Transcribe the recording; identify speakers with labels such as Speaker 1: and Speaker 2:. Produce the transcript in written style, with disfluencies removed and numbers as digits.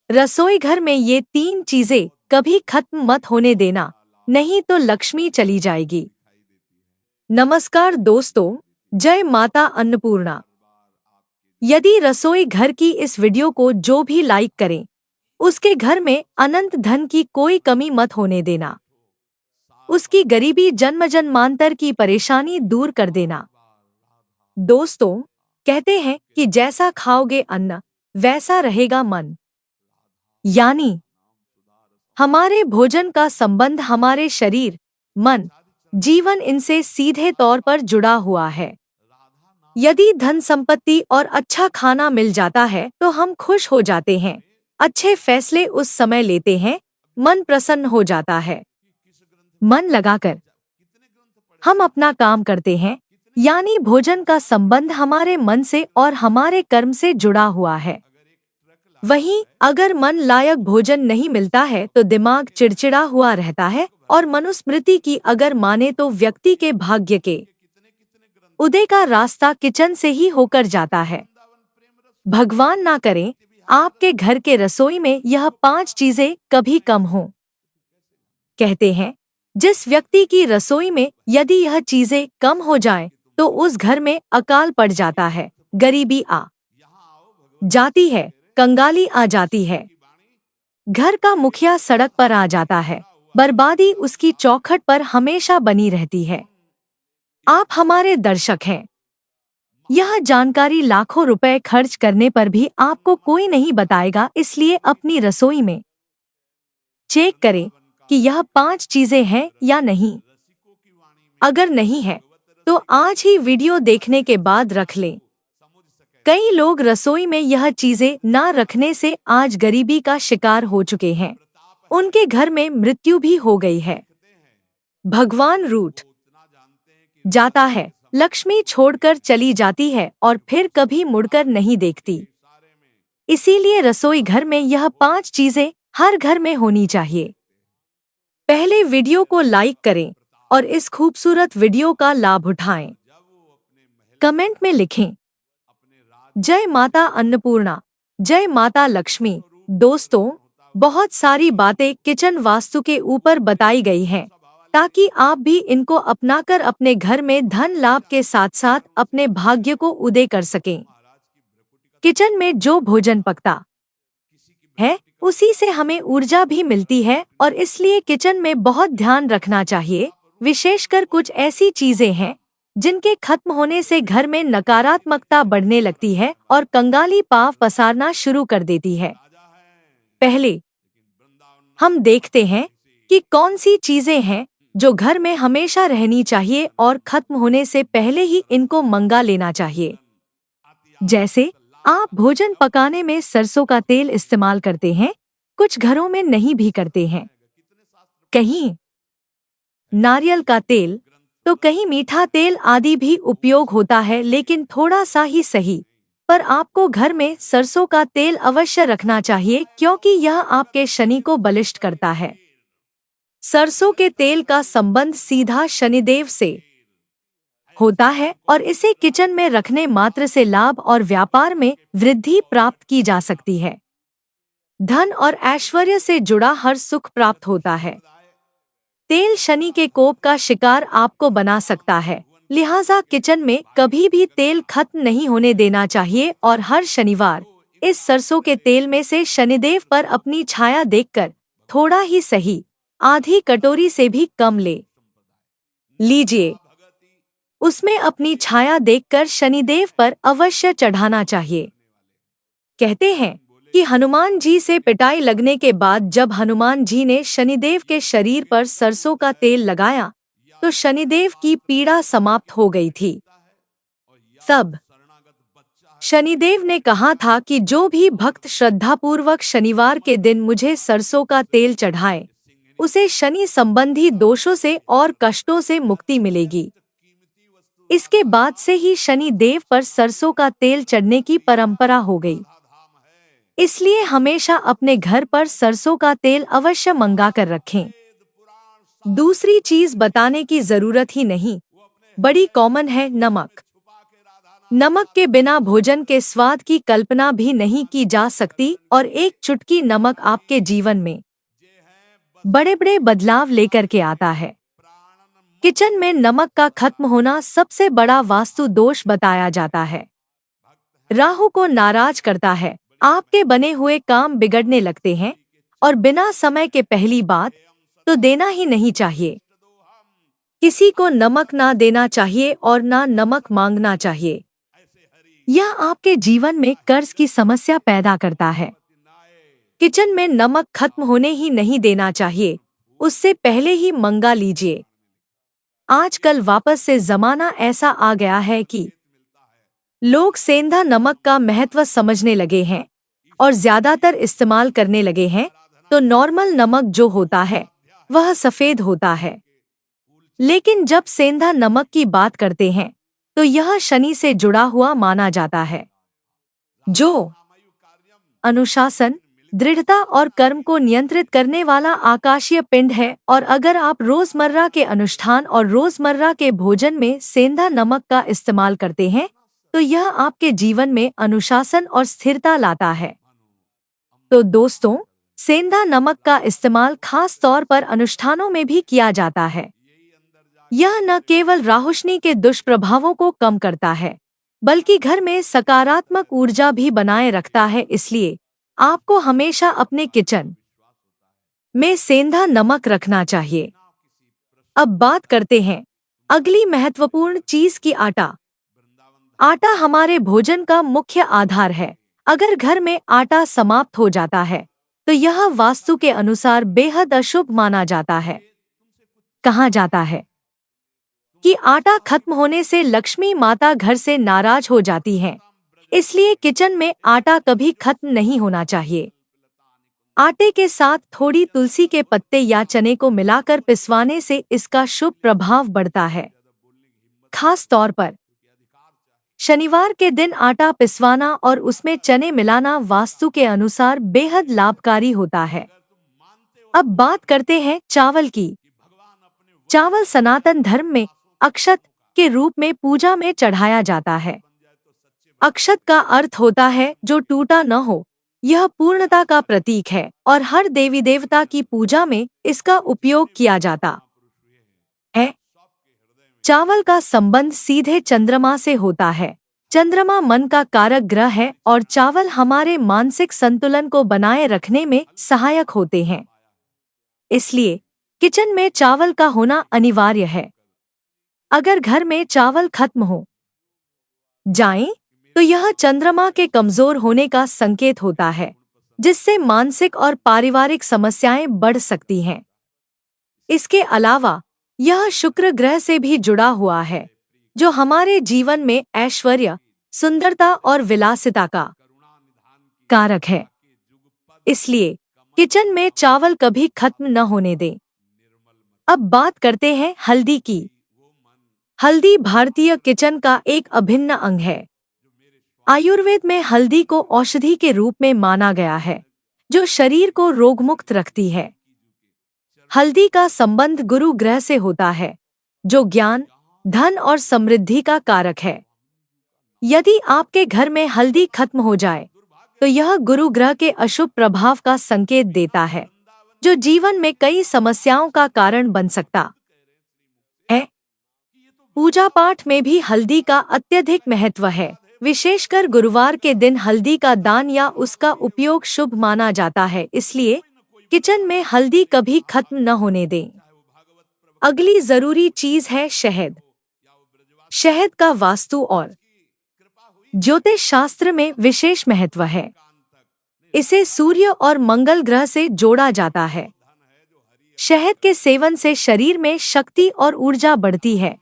Speaker 1: रसोई घर में ये 3 चीजें कभी खत्म मत होने देना, नहीं तो लक्ष्मी चली जाएगी। नमस्कार दोस्तों, जय माता अन्नपूर्णा। यदि रसोई घर की इस वीडियो को जो भी लाइक करें, उसके घर में अनंत धन की कोई कमी मत होने देना। उसकी गरीबी जन्म जन्मांतर की परेशानी दूर कर देना। दोस्तों, कहते हैं कि जैसा खाओगे अन्न, वैसा रहेगा मन। यानी हमारे भोजन का संबंध हमारे शरीर, मन, जीवन इनसे सीधे तौर पर जुड़ा हुआ है। यदि धन संपत्ति और अच्छा खाना मिल जाता है तो हम खुश हो जाते हैं, अच्छे फैसले उस समय लेते हैं, मन प्रसन्न हो जाता है। मन लगाकर हम अपना काम करते हैं, यानी भोजन का संबंध हमारे मन से और हमारे कर्म से जुड़ा हुआ है। वहीं अगर मन लायक भोजन नहीं मिलता है तो दिमाग चिड़चिड़ा हुआ रहता है और मनुस्मृति की अगर माने तो व्यक्ति के भाग्य के उदय का रास्ता किचन से ही होकर जाता है। भगवान ना करें आपके घर के रसोई में यह 5 चीजें कभी कम हो। कहते हैं जिस व्यक्ति की रसोई में यदि यह चीजें कम हो जाएं, तो उस घर में अकाल पड़ जाता है, गरीबी आ जाती है, कंगाली आ जाती है, घर का मुखिया सड़क पर आ जाता है, बर्बादी उसकी चौखट पर हमेशा बनी रहती है। आप हमारे दर्शक हैं। यह जानकारी लाखों रुपए खर्च करने पर भी आपको कोई नहीं बताएगा, इसलिए अपनी रसोई में चेक करें कि यह 5 चीजें हैं या नहीं। अगर नहीं है तो आज ही वीडियो देखने के बाद रख लें। कई लोग रसोई में यह चीजें ना रखने से आज गरीबी का शिकार हो चुके हैं, उनके घर में मृत्यु भी हो गई है। भगवान रूठ जाता है, लक्ष्मी छोड़कर चली जाती है और फिर कभी मुड़कर नहीं देखती। इसीलिए रसोई घर में यह 5 चीजें हर घर में होनी चाहिए। पहले वीडियो को लाइक करें और इस खूबसूरत वीडियो का लाभ उठाएं। कमेंट में लिखें जय माता अन्नपूर्णा, जय माता लक्ष्मी। दोस्तों, बहुत सारी बातें किचन वास्तु के ऊपर बताई गई हैं, ताकि आप भी इनको अपनाकर अपने घर में धन लाभ के साथ साथ अपने भाग्य को उदय कर सकें। किचन में जो भोजन पकता है उसी से हमें ऊर्जा भी मिलती है और इसलिए किचन में बहुत ध्यान रखना चाहिए। विशेषकर कुछ ऐसी चीजें हैं जिनके खत्म होने से घर में नकारात्मकता बढ़ने लगती है और कंगाली पांव पसारना शुरू कर देती है। पहले हम देखते हैं कि कौन सी चीजें हैं जो घर में हमेशा रहनी चाहिए और खत्म होने से पहले ही इनको मंगा लेना चाहिए। जैसे आप भोजन पकाने में सरसों का तेल इस्तेमाल करते हैं, कुछ घरों में नहीं भी करते हैं। कहीं नारियल का तेल तो कहीं मीठा तेल आदि भी उपयोग होता है, लेकिन थोड़ा सा ही सही, पर आपको घर में सरसों का तेल अवश्य रखना चाहिए क्योंकि यह आपके शनि को बलिष्ठ करता है। सरसों के तेल का संबंध सीधा शनिदेव से होता है और इसे किचन में रखने मात्र से लाभ और व्यापार में वृद्धि प्राप्त की जा सकती है। धन और ऐश्वर्य से जुड़ा हर सुख प्राप्त होता है। तेल शनि के कोप का शिकार आपको बना सकता है, लिहाजा किचन में कभी भी तेल खत्म नहीं होने देना चाहिए और हर शनिवार इस सरसों के तेल में से शनिदेव पर अपनी छाया देखकर थोड़ा ही सही, आधी कटोरी से भी कम ले लीजिए। उसमें अपनी छाया देखकर शनिदेव पर अवश्य चढ़ाना चाहिए। कहते हैं कि हनुमान जी से पिटाई लगने के बाद जब हनुमान जी ने शनिदेव के शरीर पर सरसों का तेल लगाया तो शनिदेव की पीड़ा समाप्त हो गई थी। तब शनिदेव ने कहा था कि जो भी भक्त श्रद्धापूर्वक शनिवार के दिन मुझे सरसों का तेल चढ़ाए, उसे शनि संबंधी दोषों से और कष्टों से मुक्ति मिलेगी। इसके बाद से ही शनि देव पर सरसों का तेल चढ़ने की परंपरा हो गई। इसलिए हमेशा अपने घर पर सरसों का तेल अवश्य मंगा कर रखें। दूसरी चीज बताने की जरूरत ही नहीं, बड़ी कॉमन है, नमक। नमक के बिना भोजन के स्वाद की कल्पना भी नहीं की जा सकती और एक चुटकी नमक आपके जीवन में बड़े बड़े बदलाव लेकर के आता है। किचन में नमक का खत्म होना सबसे बड़ा वास्तु दोष बताया जाता है। राहु को नाराज करता है, आपके बने हुए काम बिगड़ने लगते हैं और बिना समय के पहली बात तो देना ही नहीं चाहिए। किसी को नमक ना देना चाहिए और ना नमक मांगना चाहिए। यह आपके जीवन में कर्ज की समस्या पैदा करता है। किचन में नमक खत्म होने ही नहीं देना चाहिए, उससे पहले ही मंगा लीजिए। आजकल वापस से जमाना ऐसा आ गया है कि लोग सेंधा नमक का महत्व समझने लगे हैं और ज्यादातर इस्तेमाल करने लगे हैं, तो नॉर्मल नमक जो होता है वह सफेद होता है। लेकिन जब सेंधा नमक की बात करते हैं तो यह शनि से जुड़ा हुआ माना जाता है, जो अनुशासन, दृढ़ता और कर्म को नियंत्रित करने वाला आकाशीय पिंड है। और अगर आप रोजमर्रा के अनुष्ठान और रोजमर्रा के भोजन में सेंधा नमक का इस्तेमाल करते हैं तो यह आपके जीवन में अनुशासन और स्थिरता लाता है। तो दोस्तों, सेंधा नमक का इस्तेमाल खास तौर पर अनुष्ठानों में भी किया जाता है। यह न केवल राहुशनि के दुष्प्रभावों को कम करता है बल्कि घर में सकारात्मक ऊर्जा भी बनाए रखता है। इसलिए आपको हमेशा अपने किचन में सेंधा नमक रखना चाहिए। अब बात करते हैं अगली महत्वपूर्ण चीज की, आटा। आटा हमारे भोजन का मुख्य आधार है। अगर घर में आटा समाप्त हो जाता है तो यह वास्तु के अनुसार बेहद अशुभ माना जाता है। कहा जाता है कि आटा खत्म होने से लक्ष्मी माता घर से नाराज हो जाती हैं, इसलिए किचन में आटा कभी खत्म नहीं होना चाहिए। आटे के साथ थोड़ी तुलसी के पत्ते या चने को मिलाकर पिसवाने से इसका शुभ प्रभाव बढ़ता है। खास तौर पर शनिवार के दिन आटा पिसवाना और उसमें चने मिलाना वास्तु के अनुसार बेहद लाभकारी होता है। अब बात करते हैं चावल की। चावल सनातन धर्म में अक्षत के रूप में पूजा में चढ़ाया जाता है। अक्षत का अर्थ होता है जो टूटा न हो। यह पूर्णता का प्रतीक है और हर देवी देवता की पूजा में इसका उपयोग किया जाता है। चावल का संबंध सीधे चंद्रमा से होता है। चंद्रमा मन का कारक ग्रह है और चावल हमारे मानसिक संतुलन को बनाए रखने में सहायक होते हैं। इसलिए किचन में चावल का होना अनिवार्य है। अगर घर में चावल खत्म हो जाएं, तो यह चंद्रमा के कमजोर होने का संकेत होता है, जिससे मानसिक और पारिवारिक समस्याएं बढ़ सकती हैं। इसके अलावा यह शुक्र ग्रह से भी जुड़ा हुआ है, जो हमारे जीवन में ऐश्वर्य, सुंदरता और विलासिता का कारक है। इसलिए किचन में चावल कभी खत्म न होने दें। अब बात करते हैं हल्दी की। हल्दी भारतीय किचन का एक अभिन्न अंग है। आयुर्वेद में हल्दी को औषधि के रूप में माना गया है, जो शरीर को रोगमुक्त रखती है। हल्दी का संबंध गुरु ग्रह से होता है, जो ज्ञान, धन और समृद्धि का कारक है। यदि आपके घर में हल्दी खत्म हो जाए तो यह गुरु ग्रह के अशुभ प्रभाव का संकेत देता है, जो जीवन में कई समस्याओं का कारण बन सकता है। पूजा पाठ में भी हल्दी का अत्यधिक महत्व है। विशेषकर गुरुवार के दिन हल्दी का दान या उसका उपयोग शुभ माना जाता है। इसलिए किचन में हल्दी कभी खत्म न होने दें। अगली जरूरी चीज है शहद। शहद का वास्तु और ज्योतिष शास्त्र में विशेष महत्व है। इसे सूर्य और मंगल ग्रह से जोड़ा जाता है। शहद के सेवन से शरीर में शक्ति और ऊर्जा बढ़ती है